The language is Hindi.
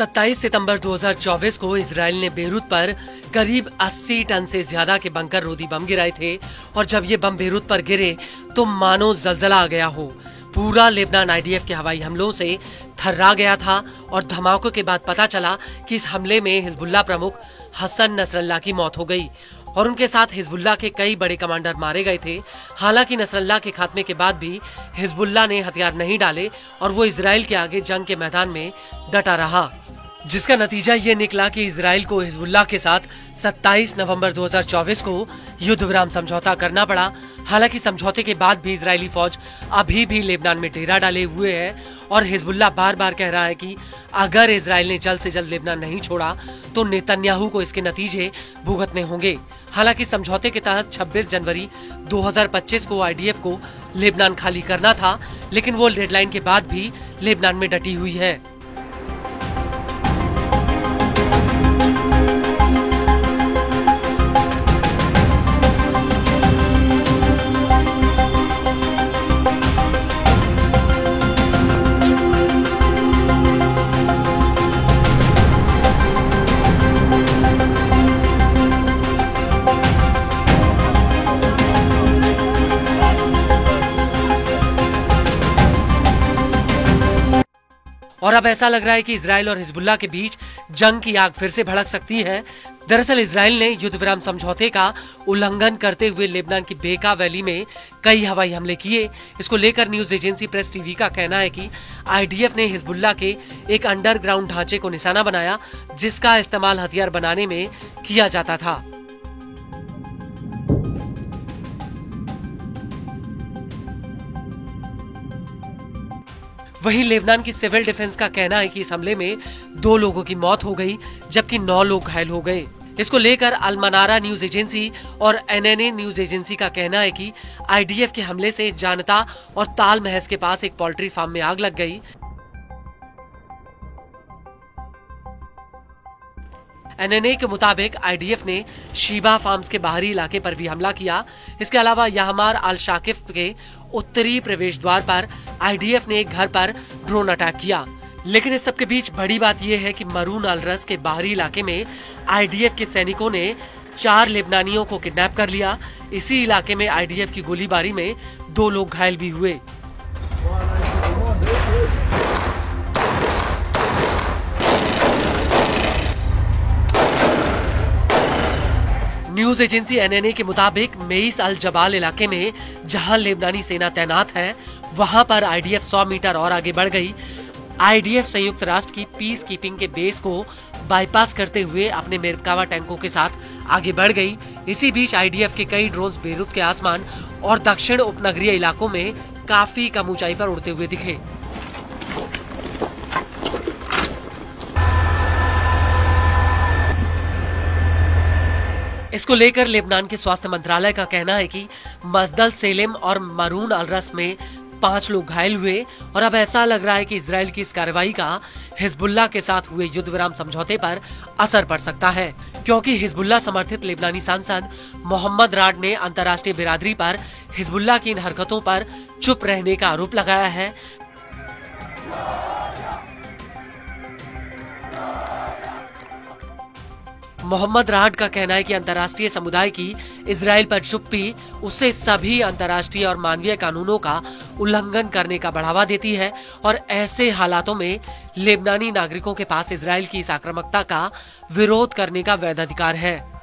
27 सितंबर 2024 को इजराइल ने बेरूत पर करीब 80 टन से ज्यादा के बंकर रोधी बम गिराए थे और जब ये बम बेरूत पर गिरे तो मानो जलजला आ गया हो। पूरा लेबनान आईडीएफ के हवाई हमलों से थर्रा गया था और धमाकों के बाद पता चला कि इस हमले में हिजबुल्लाह प्रमुख हसन नसरल्लाह की मौत हो गई और उनके साथ हिजबुल्लाह के कई बड़े कमांडर मारे गए थे। हालांकि नसरल्लाह के खात्मे के बाद भी हिजबुल्लाह ने हथियार नहीं डाले और वो इजराइल के आगे जंग के मैदान में डटा रहा, जिसका नतीजा ये निकला कि इजराइल को हिजबुल्लाह के साथ 27 नवंबर 2024 को युद्ध विराम समझौता करना पड़ा। हालांकि समझौते के बाद भी इजरायली फौज अभी भी लेबनान में डेरा डाले हुए है और हिजबुल्लाह बार बार कह रहा है कि अगर इजराइल ने जल्द से जल्द लेबनान नहीं छोड़ा तो नेतन्याहू को इसके नतीजे भुगतने होंगे। हालांकि समझौते के तहत 26 जनवरी 2025 को आईडीएफ को लेबनान खाली करना था, लेकिन वो डेडलाइन के बाद भी लेबनान में डटी हुई है। और अब ऐसा लग रहा है कि इजराइल और हिजबुल्लाह के बीच जंग की आग फिर से भड़क सकती है। दरअसल इजराइल ने युद्ध विराम समझौते का उल्लंघन करते हुए लेबनान की बेका वैली में कई हवाई हमले किए। इसको लेकर न्यूज एजेंसी प्रेस टीवी का कहना है कि आईडीएफ ने हिजबुल्लाह के एक अंडरग्राउंड ढांचे को निशाना बनाया जिसका इस्तेमाल हथियार बनाने में किया जाता था। वहीं लेबनान की सिविल डिफेंस का कहना है कि इस हमले में 2 लोगों की मौत हो गई जबकि 9 लोग घायल हो गए। इसको लेकर अल मनारा न्यूज एजेंसी और एनएनए न्यूज एजेंसी का कहना है कि आईडीएफ के हमले से जानता और ताल महज के पास एक पोल्ट्री फार्म में आग लग गई। एनएनए के मुताबिक आईडीएफ ने शीबा फार्म्स के बाहरी इलाके पर भी हमला किया। इसके अलावा याहमार अल शाकिफ के उत्तरी प्रवेश द्वार पर आईडीएफ ने एक घर पर ड्रोन अटैक किया। लेकिन इस सब के बीच बड़ी बात यह है कि मरून अल रस के बाहरी इलाके में आईडीएफ के सैनिकों ने 4 लेबनानियों को किडनैप कर लिया। इसी इलाके में आईडीएफ की गोलीबारी में 2 लोग घायल भी हुए। न्यूज एजेंसी एनएनए के मुताबिक मेइस अल जबाल इलाके में जहां लेबनानी सेना तैनात है वहां पर आईडीएफ 100 मीटर और आगे बढ़ गई। आईडीएफ संयुक्त राष्ट्र की पीस कीपिंग के बेस को बाईपास करते हुए अपने मेरकावा टैंकों के साथ आगे बढ़ गई। इसी बीच आईडीएफ के कई ड्रोन्स बेरूत के आसमान और दक्षिण उपनगरीय इलाकों में काफी कम ऊंचाई पर उड़ते हुए दिखे। इसको लेकर लेबनान के स्वास्थ्य मंत्रालय का कहना है कि मजदल सेलेम और मरून अल रस में 5 लोग घायल हुए और अब ऐसा लग रहा है कि इजराइल की इस कार्रवाई का हिजबुल्लाह के साथ हुए युद्ध विराम समझौते पर असर पड़ सकता है, क्योंकि हिजबुल्लाह समर्थित लेबनानी सांसद मोहम्मद राड ने अंतर्राष्ट्रीय बिरादरी पर हिजबुल्लाह की इन हरकतों पर चुप रहने का आरोप लगाया है। मोहम्मद राड का कहना है कि अंतर्राष्ट्रीय समुदाय की इजराइल पर चुप्पी उसे सभी अंतर्राष्ट्रीय और मानवीय कानूनों का उल्लंघन करने का बढ़ावा देती है और ऐसे हालातों में लेबनानी नागरिकों के पास इजराइल की इस आक्रामकता का विरोध करने का वैध अधिकार है।